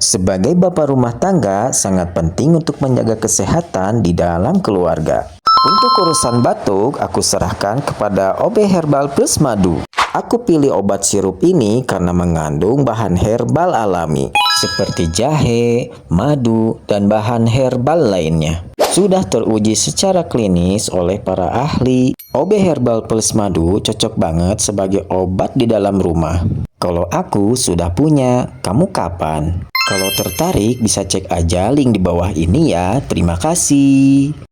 Sebagai bapak rumah tangga, sangat penting untuk menjaga kesehatan di dalam keluarga. Untuk urusan batuk, aku serahkan kepada OB Herbal Plus Madu. Aku pilih obat sirup ini karena mengandung bahan herbal alami, seperti jahe, madu, dan bahan herbal lainnya. Sudah teruji secara klinis oleh para ahli. OB Herbal Plus Madu cocok banget sebagai obat di dalam rumah. Kalau aku sudah punya, kamu kapan? Kalau tertarik bisa cek aja link di bawah ini ya. Terima kasih.